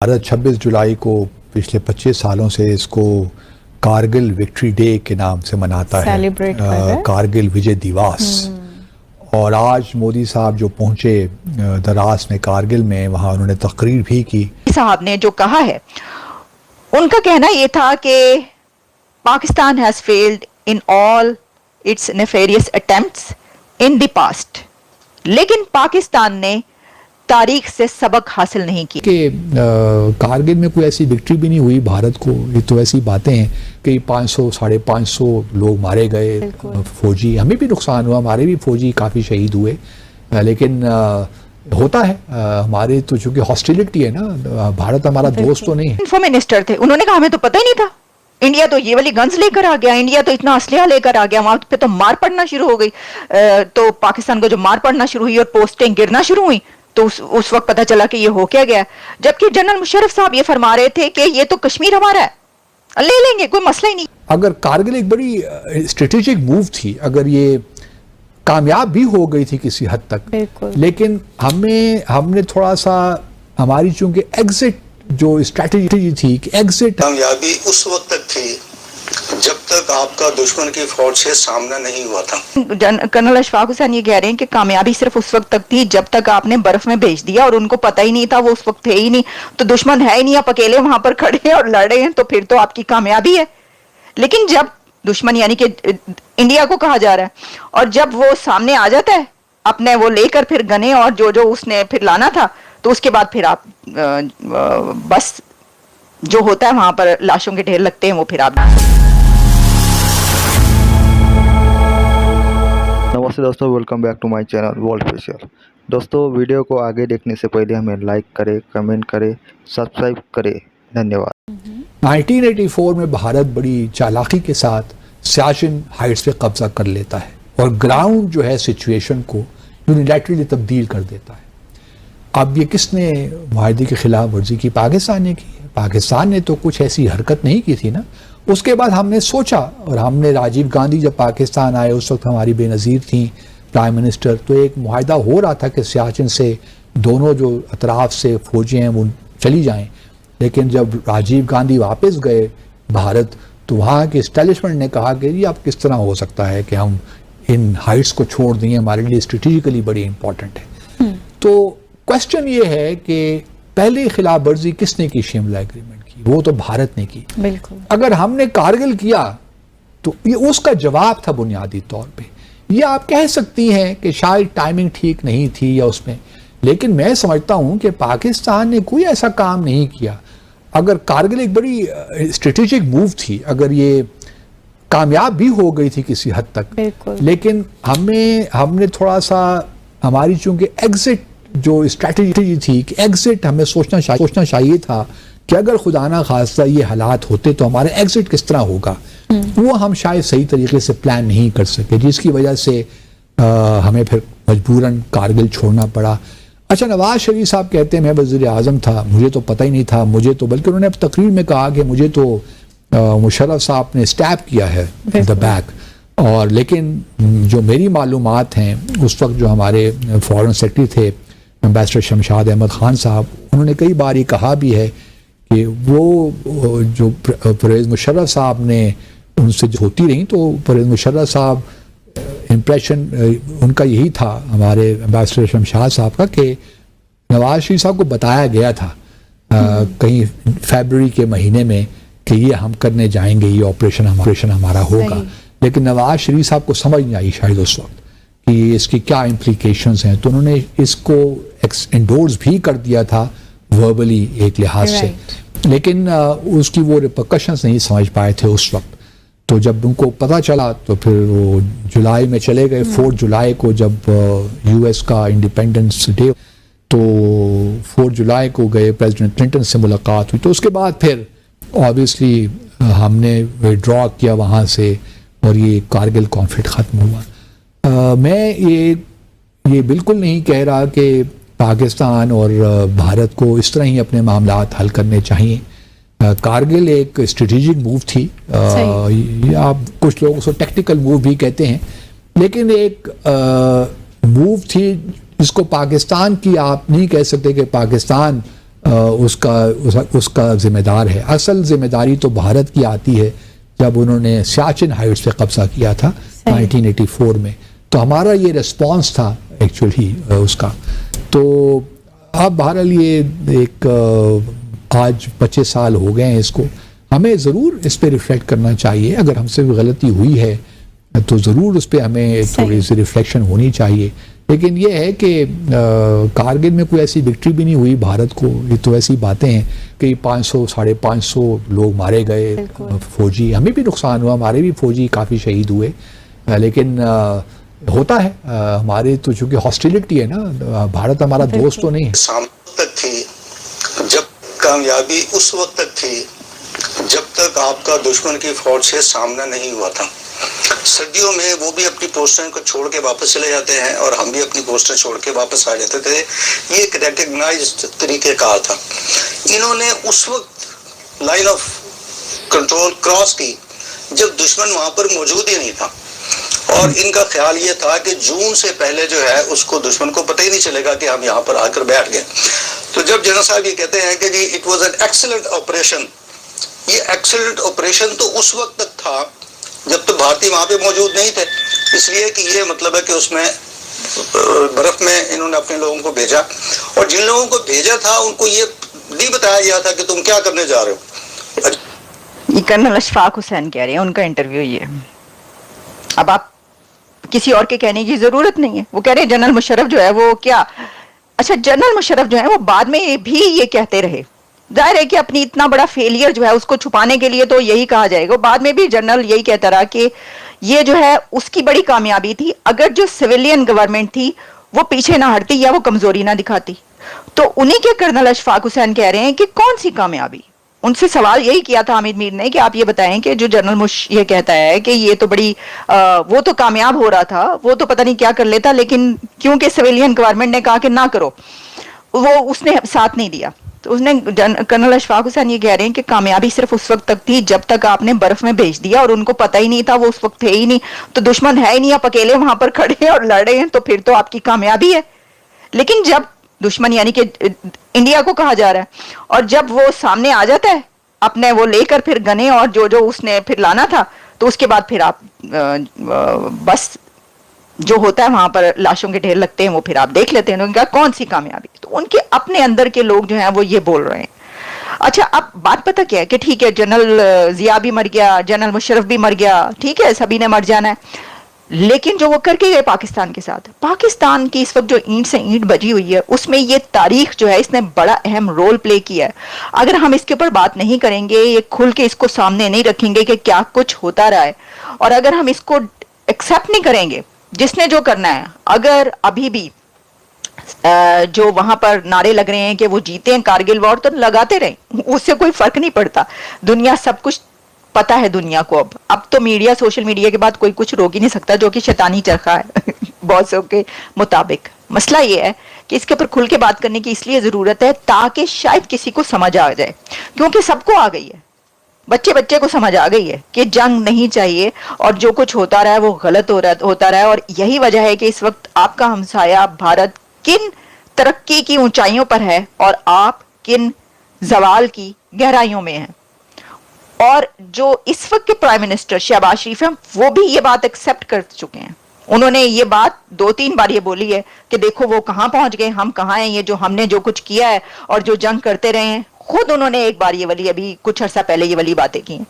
भारत 26 जुलाई को पिछले 25 सालों से इसको कारगिल विक्ट्री डे के नाम से मनाता है, कारगिल विजय दिवस। और आज मोदी साहब जो पहुंचे दरास में कारगिल में, वहाँ उन्होंने तकरीर भी की। साहब ने जो कहा है, उनका कहना ये था कि Pakistan has failed in all it's nefarious attempts in the past, लेकिन पाकिस्तान ने तारीख से सबक हासिल नहीं की। कि कारगिल में कोई ऐसी विक्ट्री भी नहीं हुई भारत को। ये तो ऐसी बातें हैं कि 500 550 लोग मारे गए, फौजी, हमें भी नुकसान हुआ, हमारे भी फौजी काफ़ी शहीद हुए, लेकिन होता है। हमारे तो चूंकि हॉस्टिलिटी है ना, भारत हमारा दोस्त तो नहीं है। इन्फो मिनिस्टर थे, उन्होंने कहा हमें तो पता ही नहीं था, इंडिया तो ये वाली गन्स लेकर आ गया, इंडिया तो इतना असलहा लेकर आ गया, वहां पे तो मार पड़ना शुरू हो गई। तो पाकिस्तान को जो मार पड़ना शुरू हुई और पोस्टें गिरना शुरू हुई, तो उस वक्त पता चला कि ये हो क्या गया। जबकि जनरल मुशर्रफ साहब ये फरमा रहे थे कि ये तो कश्मीर हमारा है, ले लेंगे, कोई मसला ही नहीं। अगर कारगिल एक बड़ी स्ट्रेटेजिक मूव थी, अगर ये कामयाब भी हो गई थी किसी हद तक, लेकिन हमने थोड़ा सा, हमारी चूंकि एग्जिट जो स्ट्रेटेजी थी कि एग्जिट कामयाबी उस वक्त तक थी जब तक आपका दुश्मन की फौज से सामना नहीं हुआ था। कर्नल अशफाक हुसैन ये कह रहे हैं कि कामयाबी सिर्फ उस वक्त तक थी जब तक आपने बर्फ में भेज दिया और उनको पता ही नहीं था, वो उस वक्त थे ही नहीं, तो दुश्मन है ही नहीं, आप अकेले वहां पर खड़े हैं और लड़ रहे हैं, तो फिर तो आपकी कामयाबी है। लेकिन जब दुश्मन यानी कि इंडिया को कहा जा रहा है, और जब वो सामने आ जाता है अपने वो लेकर फिर गने और जो उसने फिर लाना था, तो उसके बाद फिर आप बस जो होता है वहां पर लाशों के ढेर लगते हैं, वो फिर आप। नमस्ते दोस्तों, welcome back to my channel world special. दोस्तों, वीडियो को आगे देखने से पहले हमें लाइक करें, कमेंट करें, सब्सक्राइब करें। धन्यवाद। 1984 में भारत बड़ी चालाकी के साथ सियाचिन हाइट्स पे कब्जा कर लेता है और ग्राउंड जो है सिचुएशन को यूनिलैटरली तब्दील कर देता है। अब ये किसने मुआहदे की खिलाफ वर्जी की? पाकिस्तान ने की। पाकिस्तान ने तो कुछ ऐसी हरकत नहीं की थी ना। उसके बाद हमने सोचा, और हमने राजीव गांधी जब पाकिस्तान आए उस वक्त हमारी बेनज़ीर थी प्राइम मिनिस्टर, तो एक मुआहदा हो रहा था कि सियाचिन से दोनों जो अतराफ से फौजें हैं वो चली जाएं। लेकिन जब राजीव गांधी वापस गए भारत, तो वहाँ के इस्टेब्लिशमेंट ने कहा कि ये अब किस तरह हो सकता है कि हम इन हाइट्स को छोड़ दें, हमारे लिए स्ट्रेटेजिकली बड़ी इंपॉर्टेंट है। तो क्वेश्चन ये है कि पहले खिलाफ वर्जी किसने की शिमला एग्रीमेंट की? वो तो भारत ने की। बिल्कुल। अगर हमने कारगिल किया तो ये उसका जवाब था बुनियादी तौर पे। ये आप कह सकती हैं कि शायद टाइमिंग ठीक नहीं थी या उसमें, लेकिन मैं समझता हूं कि पाकिस्तान ने कोई ऐसा काम नहीं किया। अगर कारगिल एक बड़ी स्ट्रेटेजिक मूव थी, अगर ये कामयाब भी हो गई थी किसी हद तक, लेकिन हमने थोड़ा सा, हमारी चूंकि एग्जिट जो स्ट्रेटेजी थी कि एग्जिट हमें सोचना चाहिए था कि अगर खुदा ना खास्ता ये हालात होते तो हमारा एग्जिट किस तरह होगा, वो हम शायद सही तरीके से प्लान नहीं कर सके, जिसकी वजह से हमें फिर मजबूरन कारगिल छोड़ना पड़ा। अच्छा, नवाज शरीफ साहब कहते हैं मैं वज़ीर आज़म था, मुझे तो पता ही नहीं था, मुझे तो, बल्कि उन्होंने तकरीर में कहा कि मुझे तो मुशर्रफ साहब ने स्टैब किया है इन द बैक। और लेकिन जो मेरी मालूमात हैं, उस वक्त जो हमारे फॉरेन सेक्रेटरी थे एम्बेसडर शमशाद अहमद खान साहब, उन्होंने कई बार ये कहा भी है कि वो जो परवेज़ मुशर्रफ साहब ने उनसे जो होती रही, तो परवेज़ मुशर्रफ साहब इम्प्रेशन उनका यही था, हमारे एम्बेसडर शमशाद साहब का, कि नवाज शरीफ साहब को बताया गया था कहीं फरवरी के महीने में कि ये हम करने जाएंगे, ये ऑपरेशन हमारा होगा। लेकिन नवाज शरीफ साहब को समझ नहीं आई शायद उस वक्त कि इसकी क्या इम्प्लीकेशंस हैं, तो उन्होंने इसको एंडोर्स भी कर दिया था वर्बली एक लिहाज से, लेकिन उसकी वो रिपरकशंस नहीं समझ पाए थे उस वक्त। तो जब उनको पता चला तो फिर वो जुलाई में चले गए। 4 जुलाई को जब यूएस का इंडिपेंडेंस डे, तो 4 जुलाई को गए, प्रेसिडेंट क्लिंटन से मुलाकात हुई, तो उसके बाद फिर ऑब्वियसली हमने विड्रॉ किया वहाँ से और ये कारगिल कॉन्फ्लिक्ट ख़त्म हुआ। मैं ये बिल्कुल नहीं कह रहा कि पाकिस्तान और भारत को इस तरह ही अपने मामलात हल करने चाहिए। कारगिल एक स्ट्रेटेजिक मूव थी, आप कुछ लोग उसको टेक्निकल मूव भी कहते हैं, लेकिन एक मूव थी जिसको पाकिस्तान की आप नहीं कह सकते कि पाकिस्तान اس کا ذمہ دار ہے. اصل ذمہ داری تو بھارت کی آتی ہے جب انہوں نے سیاچن ہائٹس پہ قبضہ کیا تھا 1984 میں. تو ہمارا یہ ریسپانس تھا ایکچولی اس کا. تو اب بہرحال یہ ایک آج 25 سال ہو گئے ہیں اس کو. ہمیں ضرور اس پہ ریفلیکٹ کرنا چاہیے. اگر ہم سے غلطی ہوئی ہے تو ضرور اس پہ ہمیں تھوڑی سی ریفلیکشن ہونی چاہیے. لیکن یہ ہے کہ کارگل میں کوئی ایسی وکٹری بھی نہیں ہوئی بھارت کو. یہ تو ایسی باتیں ہیں کہ 500 550 لوگ مارے گئے فوجی. ہمیں بھی نقصان ہوا, ہمارے بھی فوجی کافی شہید ہوئے. لیکن ہوتا ہے ہمارے تو چونکہ ہاسٹیلٹی ہے نا, بھارت ہمارا دوست تو نہیں ہے. سامنے تک تھی جب کامیابی اس وقت تک تھی جب تک آپ کا دشمن کی فوج سے سامنا نہیں ہوا تھا. سردیوں میں وہ بھی اپنی پوسٹیں کو چھوڑ کے واپس چلے جاتے ہیں اور ہم بھی اپنی پوسٹیں چھوڑ کے واپس آ جاتے تھے. یہ ایک ریکگنائزڈ طریقہ کار تھا. انہوں نے اس وقت لائن آف کنٹرول کراس کی جب دشمن وہاں پر موجود ہی نہیں تھا, اور ان کا خیال یہ تھا کہ جون سے پہلے جو ہے اس کو دشمن کو پتہ ہی نہیں چلے گا کہ ہم یہاں پر آ کر بیٹھ گئے. تو جب جنرل صاحب یہ کہتے ہیں کہ جی it was an excellent operation, یہ ایکسلنٹ آپریشن تو اس وقت تک تھا جب تک بھارتی وہاں پہ موجود نہیں تھے. اس لیے کہ یہ مطلب ہے کہ اس میں برف میں انہوں نے اپنے لوگوں کو بھیجا, اور جن لوگوں کو بھیجا تھا ان کو یہ نہیں بتایا گیا تھا کہ تم کیا کرنے جا رہے ہو. یہ کرنل اشفاق حسین کہہ رہے ہیں, ان کا انٹرویو یہ. اب آپ کسی اور کے کہنے کی ضرورت نہیں ہے. وہ کہہ رہے ہیں جنرل مشرف جو ہے وہ کیا, اچھا جنرل مشرف جو ہے وہ بعد میں بھی یہ کہتے رہے. ظاہر ہے کہ اپنی اتنا بڑا فیلئر جو ہے اس کو چھپانے کے لیے تو یہی کہا جائے گا. بعد میں بھی جنرل یہی کہتا رہا کہ یہ جو ہے اس کی بڑی کامیابی تھی. اگر جو سویلین گورنمنٹ تھی وہ پیچھے نہ ہٹتی یا وہ کمزوری نہ دکھاتی. تو انہی کے کرنل اشفاق حسین کہہ رہے ہیں کہ کون سی کامیابی. ان سے سوال یہی کیا تھا حامد میر نے کہ آپ یہ بتائیں کہ جو جنرل یہ کہتا ہے کہ یہ تو بڑی وہ تو کامیاب ہو رہا تھا, وہ تو پتہ نہیں کیا کر لیتا, لیکن کیونکہ سویلین گورنمنٹ نے کہا کہ نہ کرو, وہ اس نے ساتھ نہیں دیا. تو اس نے کرنل اشفاق حسین یہ کہہ رہے ہیں کہ کامیابی صرف اس وقت تک تھی جب تک آپ نے برف میں بھیج دیا, اور ان کو پتہ ہی نہیں تھا, وہ اس وقت تھے ہی نہیں, تو دشمن ہے ہی نہیں, آپ اکیلے وہاں پر کھڑے ہیں اور لڑ رہے ہیں, تو پھر تو آپ کی کامیابی ہے. لیکن جب دشمن یعنی کہ انڈیا کو کہا جا رہا ہے, اور جب وہ سامنے آ جاتا ہے اپنے وہ لے کر پھر گنے اور جو اس نے پھر لانا تھا, تو اس کے بعد پھر آپ بس جو ہوتا ہے وہاں پر لاشوں کے ڈھیر لگتے ہیں, وہ پھر آپ دیکھ لیتے ہیں. ان کا کون سی کامیابی. تو ان کے اپنے اندر کے لوگ جو ہیں وہ یہ بول رہے ہیں. اچھا اب بات پتہ کیا ہے کہ ٹھیک ہے جنرل ضیاء بھی مر گیا, جنرل مشرف بھی مر گیا, ٹھیک ہے سبھی نے مر جانا ہے, لیکن جو وہ کر کے گئے پاکستان کے ساتھ, پاکستان کی اس وقت جو اینٹ سے اینٹ بجی ہوئی ہے اس میں یہ تاریخ جو ہے اس نے بڑا اہم رول پلے کیا ہے. اگر ہم اس کے اوپر بات نہیں کریں گے, یہ کھل کے اس کو سامنے نہیں رکھیں گے کہ کیا کچھ ہوتا رہا ہے, اور اگر ہم اس کو ایکسیپٹ نہیں کریں گے جس نے جو کرنا ہے, اگر ابھی بھی جو وہاں پر نعرے لگ رہے ہیں کہ وہ جیتے ہیں کارگل وار, تو لگاتے رہیں, اس سے کوئی فرق نہیں پڑتا. دنیا سب کچھ پتا ہے دنیا کو. اب تو میڈیا, سوشل میڈیا کے بعد کوئی کچھ روک ہی نہیں سکتا, جو کہ شیطانی چرخہ ہے بوسوں کے مطابق. مسئلہ یہ ہے کہ اس کے اوپر کھل کے بات کرنے کی اس لیے ضرورت ہے تاکہ شاید کسی کو سمجھ آ جائے, کیونکہ سب کو آ گئی ہے, بچے کو سمجھ آ گئی ہے کہ جنگ نہیں چاہیے, اور جو کچھ ہوتا رہا ہے وہ غلط ہوتا رہا ہے. اور یہی وجہ ہے کہ اس وقت آپ کا ہمسایہ بھارت کن ترقی کی اونچائیوں پر ہے اور آپ کن زوال کی گہرائیوں میں ہیں. اور جو اس وقت کے پرائم منسٹر شہباز شریف ہیں وہ بھی یہ بات ایکسپٹ کر چکے ہیں. انہوں نے یہ بات 2-3 بار یہ بولی ہے کہ دیکھو وہ کہاں پہنچ گئے, ہم کہاں ہیں, یہ جو ہم نے جو کچھ کیا ہے اور جو جنگ کرتے رہے ہیں. خود انہوں نے ایک بار یہ والی, ابھی کچھ عرصہ پہلے یہ والی باتیں کی ہیں.